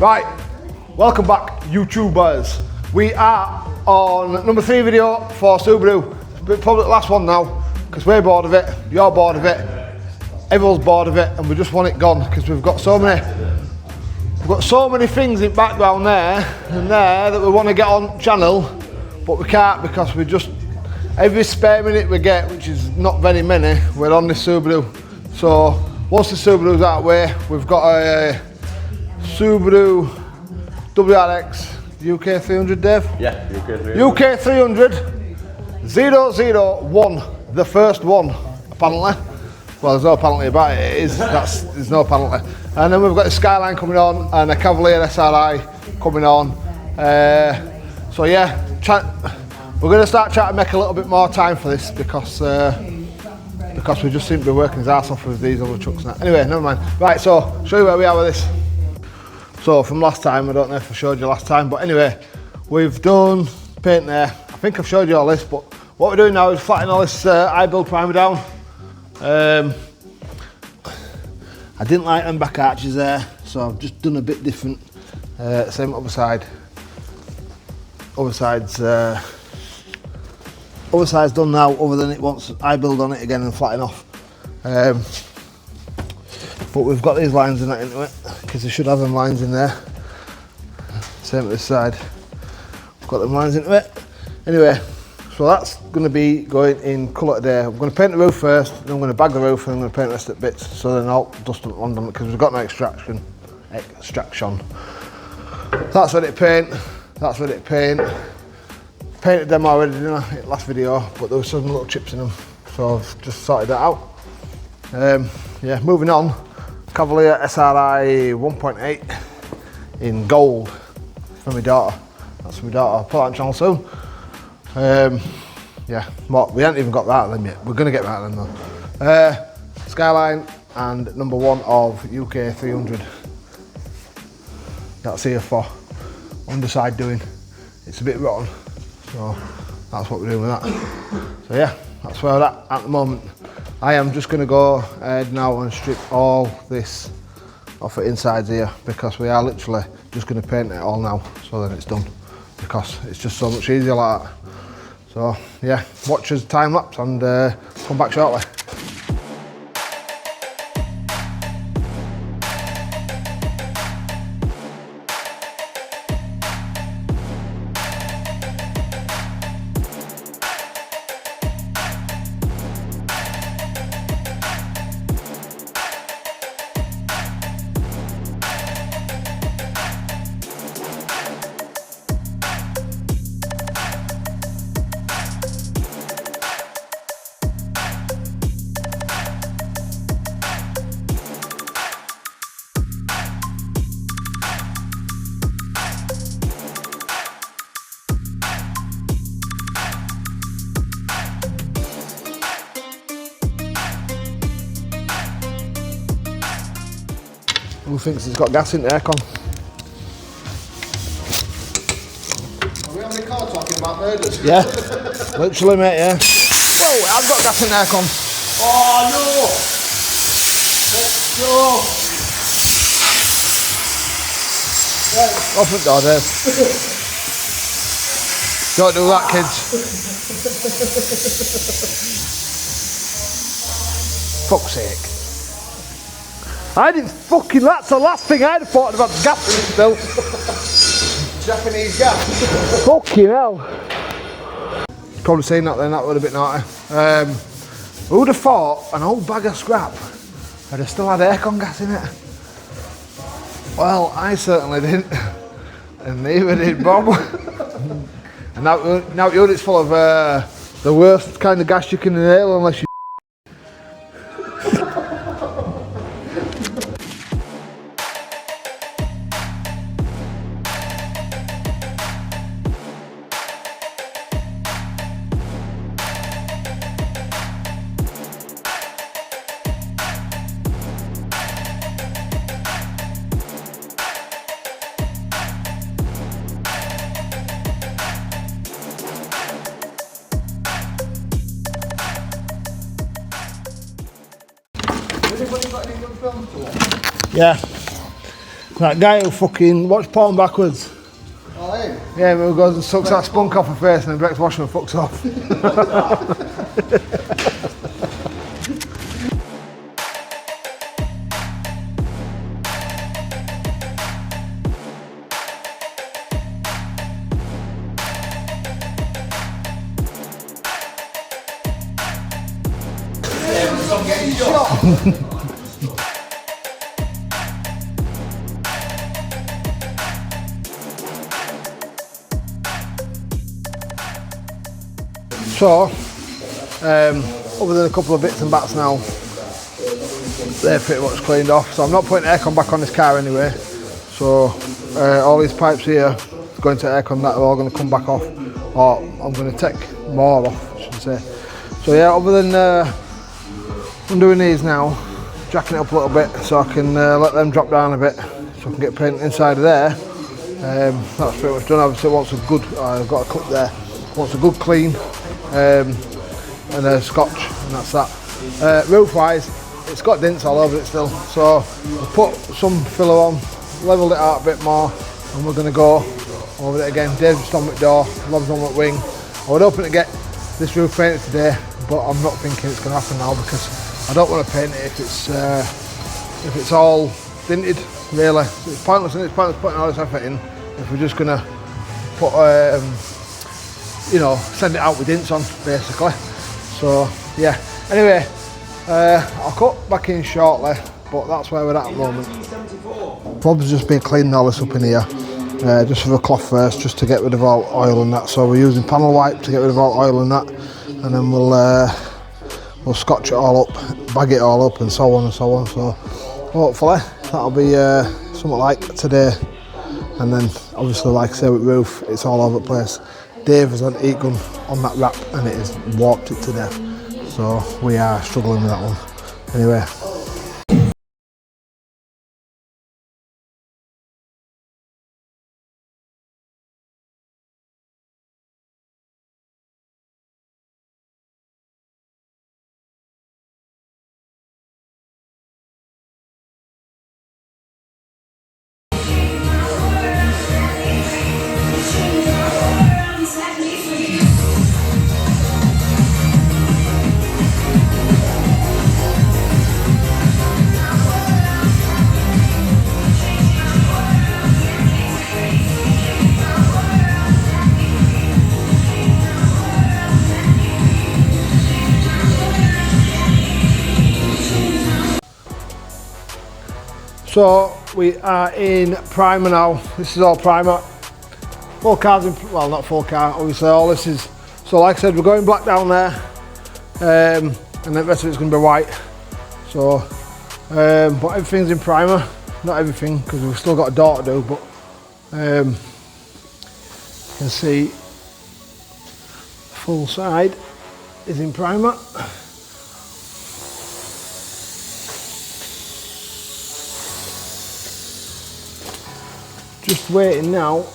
Right, welcome back YouTubers. We are on number 3 video for Subaru. It's probably the last one now, because we're bored of it, you're bored of it, everyone's bored of it, and we just want it gone, because we've got so many things in background there and there that we want to get on channel, but we can't because we just, every spare minute we get, which is not very many, we're on this Subaru. So once the Subaru's out of the way, we've got a Subaru WRX UK 300, Dave? Yeah, UK 300 001, the first one, apparently. Well, there's no penalty about it, there's no penalty. And then we've got the Skyline coming on and a Cavalier SRI coming on. So yeah, we're going to start trying to make a little bit more time for this because we just seem to be working his arse off with these other trucks now. Anyway, never mind. Right, so show you where we are with this. So from last time, I don't know if I showed you last time, but anyway, we've done paint there. I think I've showed you all this, but what we're doing now is flattening all this I-build primer down. I didn't like them back arches there, so I've just done a bit different. Same other side. Other side's done now, other than it wants I-build on it again and flatten off. But we've got these lines in that into it, because they should have them lines in there. Same at this side. Got them lines into it. Anyway, so that's going to be going in colour today. I'm going to paint the roof first, then I'm going to bag the roof, and I'm going to paint the rest of the bits, so then all dust doesn't land on it, because we've got no extraction. That's ready to paint. That's ready to paint. Painted them already, didn't I, in the last video, but there were some little chips in them, so I've just sorted that out. Yeah, moving on. Cavalier SRI 1.8 in gold for my daughter. That's for my daughter. I'll put that on channel soon. Yeah, we haven't even got that of them yet. We're going to get that of them though. Skyline and number 1 of UK 300. That's here for underside doing. It's a bit rotten, so that's what we're doing with that. So yeah, that's where we're at the moment. I am just going to go ahead now and strip all this off the insides here, because we are literally just going to paint it all now, so then it's done, because it's just so much easier like that. So yeah, watch us time lapse and come back shortly. Who thinks it's got gas in the aircon? Are we on the car talking about murders? Yeah, literally mate, yeah. Whoa, I've got gas in the aircon. Oh no! Let's go! Right. Open the door, Dave. Don't do that, kids. Fuck's sake. I didn't fucking, that's the last thing I'd have thought about gas in it still. Japanese gas. Fucking hell. Probably seen that then, that would have been naughty. Who would have thought an old bag of scrap would have still had aircon gas in it? Well, I certainly didn't. And neither did Bob. And now the unit's full of the worst kind of gas you can inhale unless you Anybody got any good films to watch? Yeah. That guy who fucking watch porn backwards. Oh, him? Yeah, who goes and sucks that spunk off her face and then breaks washing and fucks off. I'm getting shot. So, other than a couple of bits and bats now, they're pretty much cleaned off. So I'm not putting aircon back on this car anyway. So all these pipes here going to aircon, that are all going to come back off, or I'm going to take more off, I should say. So yeah, other than I'm doing these now, jacking it up a little bit so I can let them drop down a bit, so I can get paint inside of there. That's pretty much done. Obviously, it wants a good. I've got a clip there. Wants a good clean. And a scotch, and that's that. Roof wise, it's got dents all over it still, so I put some filler on, levelled it out a bit more, and we're going to go over it again. Dave's just on my door, Rob's on my wing. I would hoping to get this roof painted today, but I'm not thinking it's going to happen now because I don't want to paint it if it's all dinted, really. It's pointless, and it's pointless putting all this effort in if we're just going to put you know, send it out with dints on, basically. So yeah, anyway, I'll cut back in shortly, but that's where we're at the moment. Rob's just been cleaning all this up in here, just with a cloth first, just to get rid of all oil and that. So we're using panel wipe to get rid of all oil and that, and then we'll scotch it all up, bag it all up, and so on and so on. So hopefully that'll be something like today. And then obviously, like I say, with roof, it's all over the place. Dave has had a heat gun on that wrap and it has warped it to death. So we are struggling with that one. Anyway. So we are in primer now. This is all primer. Full car's in, well, not full car, obviously all this is. So like I said, we're going black down there, and the rest of it's going to be white. So, but everything's in primer. Not everything, because we've still got a door to do, but you can see the full side is in primer. Just waiting now.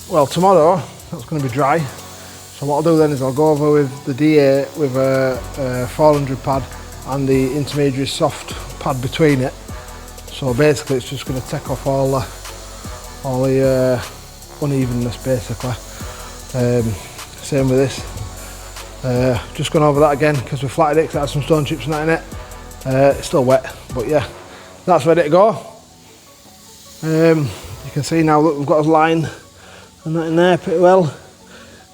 Well, tomorrow that's going to be dry. So what I'll do then is I'll go over with the DA with a 400 pad and the intermediary soft pad between it. So basically, it's just going to take off all the unevenness, basically. Same with this. Just gone over that again because we flatted it because it had some stone chips and that in it. It's still wet, but yeah, that's ready to go. You can see now that we've got a line and that in there pretty well.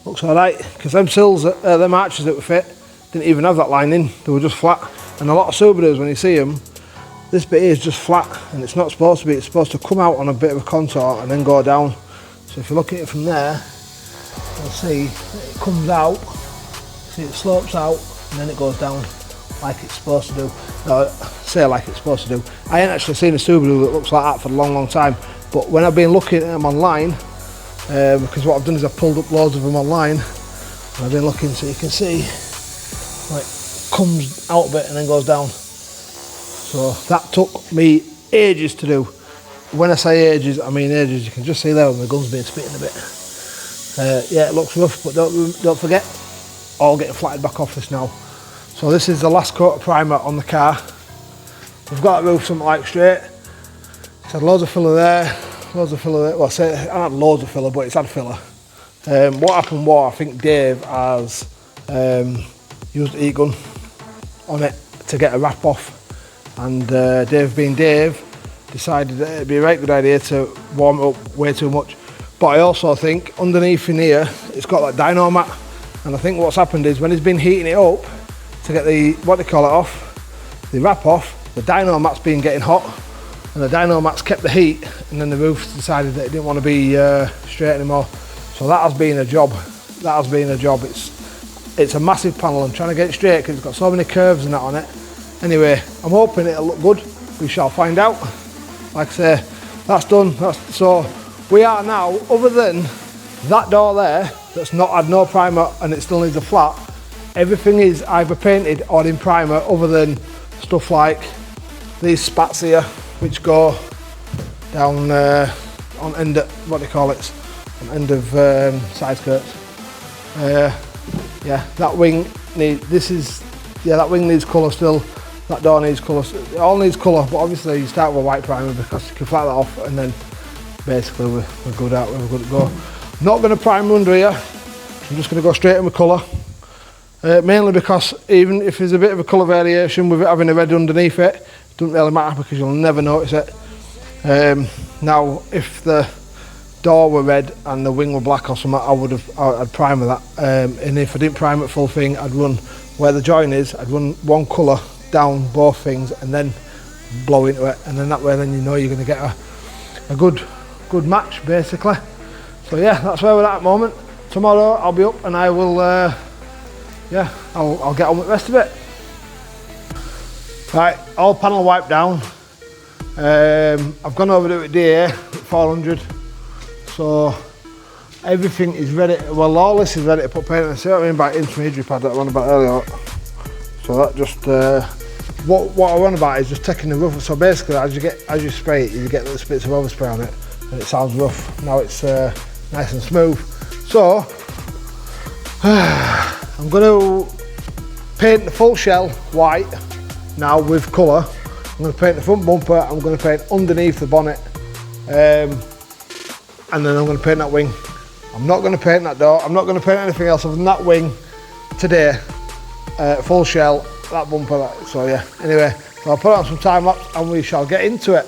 Looks alright, because them sills, them arches that we fit, didn't even have that line in, they were just flat. And a lot of Subarus, when you see them, this bit here is just flat, and it's not supposed to be, it's supposed to come out on a bit of a contour and then go down. So if you look at it from there, you'll see it comes out, see it slopes out, and then it goes down like it's supposed to do. No, say like it's supposed to do. I ain't actually seen a Subaru that looks like that for a long, long time. But when I've been looking at them online, because what I've done is I've pulled up loads of them online, and I've been looking so you can see, like, comes out a bit and then goes down. So that took me ages to do. When I say ages, I mean ages. You can just see there when my gun's being spitting a bit. Yeah, it looks rough, but don't forget, all getting flattened back off this now. So this is the last coat of primer on the car. We've got a roof something like straight. It's had loads of filler there, loads of filler there. Well, I say it had loads of filler, but it's had filler. What happened was, I think Dave has used the heat gun on it to get a wrap off, and Dave being Dave decided that it'd be a right good idea to warm it up way too much. But I also think underneath in here it's got that dyno mat, and I think what's happened is when he's been heating it up to get the, what they call it off, the wrap off, the dyno mat's been getting hot, and the dyno mat's kept the heat, and then the roof decided that it didn't want to be straight anymore. So that has been a job. That has been a job. It's a massive panel. I'm trying to get it straight because it's got so many curves and that on it. Anyway, I'm hoping it'll look good. We shall find out. Like I say, that's done. So we are now, other than that door there that's not had no primer and it still needs a flat, everything is either painted or in primer, other than stuff like these spats here, which go down on end of, what do you call it, on end of side skirts. Yeah, that wing that wing needs colour still. That door needs colour. It all needs colour, but obviously you start with a white primer because you can flat that off, and then basically we're good out. We're good to go. Not going to primer under here. I'm just going to go straight in with colour. Mainly because even if there's a bit of a colour variation with it having a red underneath it, it doesn't really matter because you'll never notice it. Now, if the door were red and the wing were black or something, I'd primer that. And if I didn't prime it full thing, I'd run where the join is. I'd run one colour down both things and then blow into it, and then that way, then you know you're going to get a good match basically. So yeah, that's where we're at the moment. Tomorrow I'll be up and I will I'll get on with the rest of it. Right, all panel wiped down. I've gone over to it DA 400, so everything is ready. Well, all this is ready to put paint on. See what I mean by intermediary pad that I went about earlier. So that just what I want about is just taking the rough. So basically, as you spray it, you get little bits of overspray on it, and it sounds rough. Now it's nice and smooth. So I'm going to paint the full shell white now with colour. I'm going to paint the front bumper. I'm going to paint underneath the bonnet, and then I'm going to paint that wing. I'm not going to paint that door. I'm not going to paint anything else other than that wing today. Full shell, that bumper, so yeah. Anyway, so I'll put on some time lapse and we shall get into it.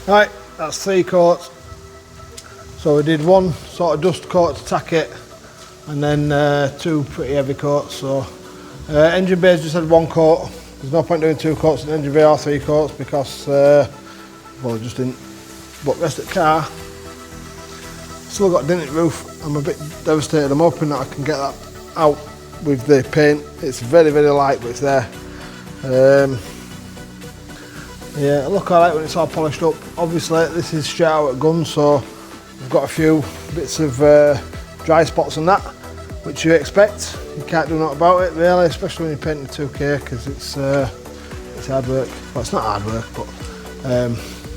Right, that's 3 coats. So we did 1 sort of dust coat to tack it, and then 2 pretty heavy coats. So engine bay's just had 1 coat. There's no point doing 2 coats in engine bay or 3 coats because, well, it just didn't. But rest of the car, still got a dented roof. I'm a bit devastated. I'm hoping that I can get that out with the paint. It's very, very light, but it's there. Yeah, it look alright when it's all polished up. Obviously, this is straight out at gun, so we've got a few bits of dry spots and that, which you expect. You can't do nothing about it, really, especially when you're painting 2K, because it's hard work. Well, it's not hard work,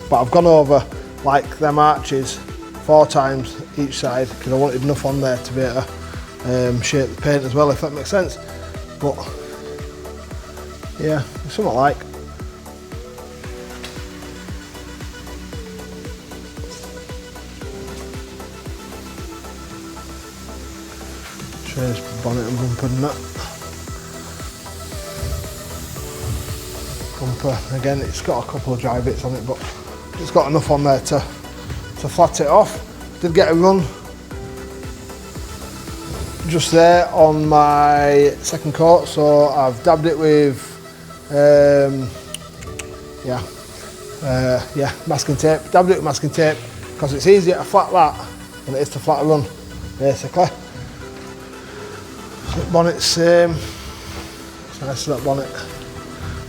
but I've gone over like them arches 4 times each side because I wanted enough on there to be able to shape the paint as well, if that makes sense. But yeah, it's something like. Change bonnet and bumper and that. Bumper, again, it's got a couple of dry bits on it, but it's got enough on there to flat it off. Did get a run just there on my 2nd coat, so I've dabbed it with masking tape. Dabbed it with masking tape because it's easier to flat that than it is to flat a run, basically. Bonnet's same. It's nice, that bonnet.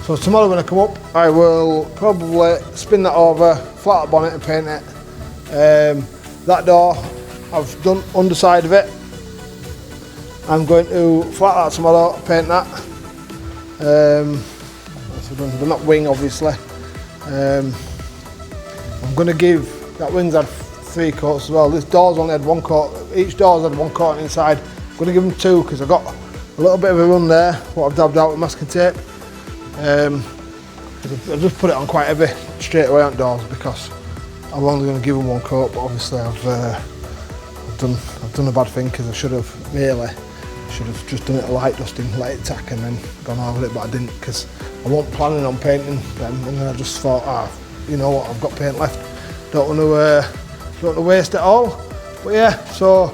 So tomorrow when I come up, I will probably spin that over, flat the bonnet and paint it. That door, I've done underside of it. I'm going to flat that tomorrow, paint that. So the not wing, obviously. I'm going to give, that wing's had 3 coats as well. This door's only had 1 coat, each door's had 1 coat inside. I'm going to give them 2 because I've got a little bit of a run there, what I've dabbed out with masking tape. I've just put it on quite heavy straight away on doors because I'm only going to give them 1 coat, but obviously I've done a bad thing because I should have just done it a light dusting, let it tack and then gone over it, but I didn't because I wasn't planning on painting them, and then I just thought, you know what, I've got paint left, don't want to waste it all. But yeah, so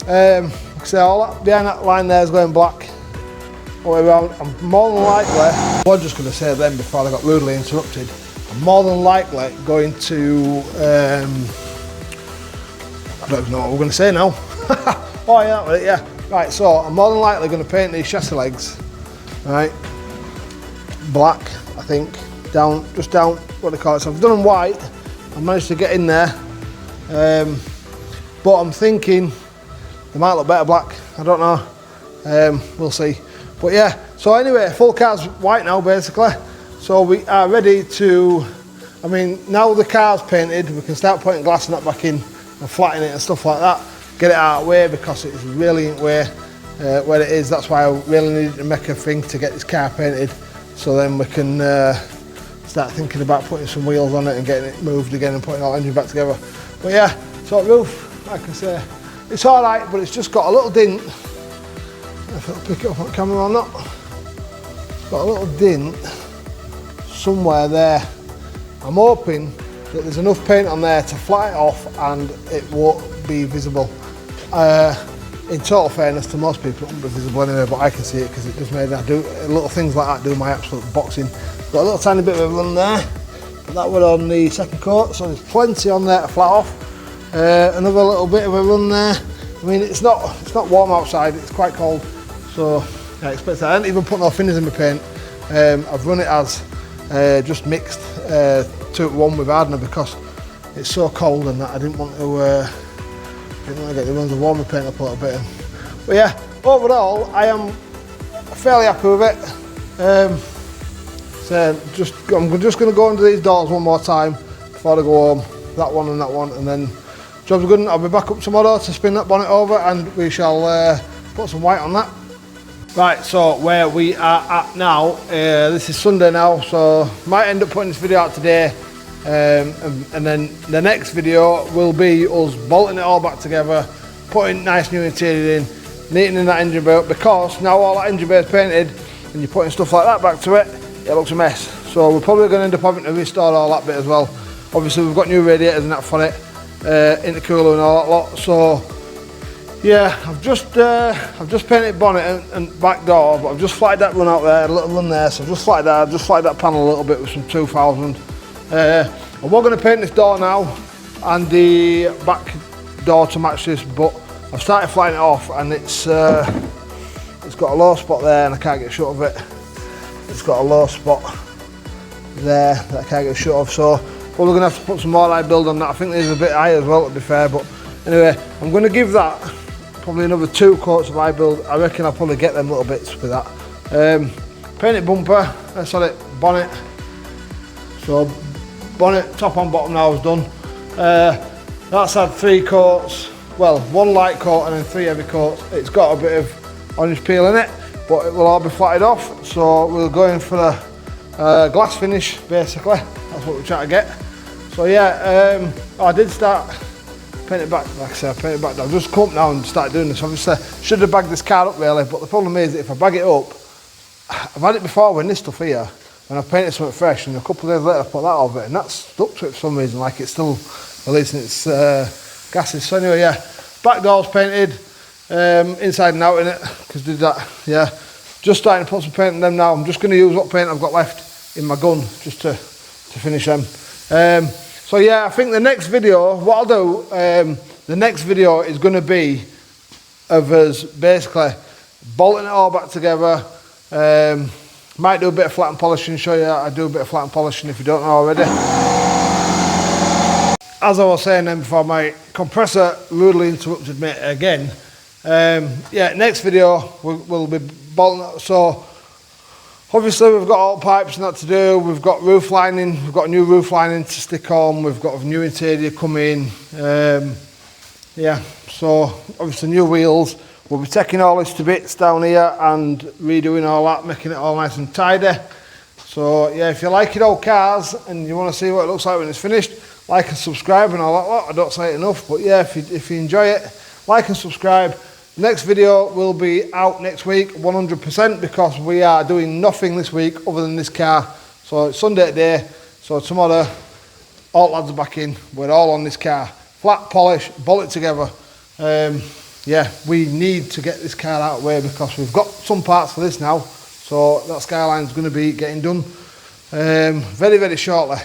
like I say, all that behind that line there is going black. All the way around. I'm more than likely, I was just going to say then before I got rudely interrupted, I'm more than likely going to, I don't even know what we're going to say now. Oh yeah, that was it, yeah. Right, so I'm more than likely going to paint these chassis legs, right, black, I think, just down, what do they call it, so I've done them white, I managed to get in there, but I'm thinking they might look better black, I don't know, we'll see. But yeah, so anyway, full car's white now basically, so we are ready to, I mean, now the car's painted, we can start putting glass and that back in and flattening it and stuff like that, get it out of the way because it's really in the way where it is. That's why I really needed to make a thing to get this car painted, so then we can start thinking about putting some wheels on it and getting it moved again and putting all the engine back together. But yeah, so roof, like I say, it's alright, but it's just got a little dint. If it'll pick it up on camera or not. It's got a little dint somewhere there. I'm hoping that there's enough paint on there to flat it off and it won't be visible. In total fairness to most people, it won't be visible anyway, but I can see it because it just made that do little things like that do my absolute boxing. Got a little tiny bit of a run there, but that was on the 2nd coat, so there's plenty on there to flat off. Another little bit of a run there. I mean, it's not warm outside, it's quite cold, so I expect that. I didn't even put no thinners in my paint. I've run it as just mixed 2-to-1 with hardener because it's so cold and that I didn't want to get the runs of warmer paint up a little bit. But yeah, overall I am fairly happy with it. So I'm just going to go under these doors one more time before I go home. That one, and then job's good. I'll be back up tomorrow to spin that bonnet over and we shall put some white on that. Right, so where we are at now, this is Sunday now, so might end up putting this video out today, and then the next video will be us bolting it all back together, putting nice new interior in, neatening that engine bay up, because now all that engine bay is painted and you're putting stuff like that back to it, it looks a mess. So we're probably going to end up having to restore all that bit as well. Obviously we've got new radiators and that for it, intercooler and all that lot. So yeah, I've just painted bonnet and back door, but I've just flatted that run out there, a little run there, so I've just flatted that panel a little bit with some 2000. And we're going to paint this door now and the back door to match this, but I've started flatting it off and it's got a low spot there and I can't get shut of it. It's got a low spot there that I can't get shut of, so probably going to have to put some more light build on that. I think this is a bit high as well, to be fair, but anyway, I'm going to give that probably another 2 coats of light build. I reckon I'll probably get them little bits with that. Painted bumper, sorry, bonnet. So bonnet, top and bottom now is done. That's had 3 coats, well, 1 light coat and then 3 heavy coats. It's got a bit of orange peel in it, but it will all be flatted off. So we'll go in for a glass finish, basically. That's what we're trying to get. So yeah, I did start paint it back, like I said, I paint it back. I've just come up now and started doing this. Obviously, should have bagged this car up really, but the problem is that if I bag it up, I've had it before with this stuff here, and I've painted something fresh, and a couple of days later I put that over it, and that's stuck to it for some reason, like it's still releasing its gases. So anyway, yeah, back door's painted, inside and out in it, because did that, yeah. Just starting to put some paint on them now. I'm just going to use what paint I've got left in my gun, just to finish them. So yeah, I think the next video, what I'll do, the next video is going to be of us basically bolting it all back together. Might do a bit of flat and polishing, show you how I do a bit of flat and polishing if you don't know already. As I was saying then before, my compressor rudely interrupted me again. Yeah, next video we'll be bolting it. So obviously we've got all pipes and that to do, we've got roof lining, we've got a new roof lining to stick on, we've got a new interior coming, yeah, so obviously new wheels. We'll be taking all this to bits down here and redoing all that, making it all nice and tidy. So yeah, if you like your old cars and you want to see what it looks like when it's finished, like and subscribe and all that lot. I don't say it enough, but yeah, if you enjoy it, like and subscribe. Next video will be out next week, 100%, because we are doing nothing this week other than this car. So it's Sunday today, so tomorrow all lads are back in. We're all on this car. Flat, polish, bolt it together. Yeah, we need to get this car out of the way because we've got some parts for this now. So that Skyline's going to be getting done very, very shortly.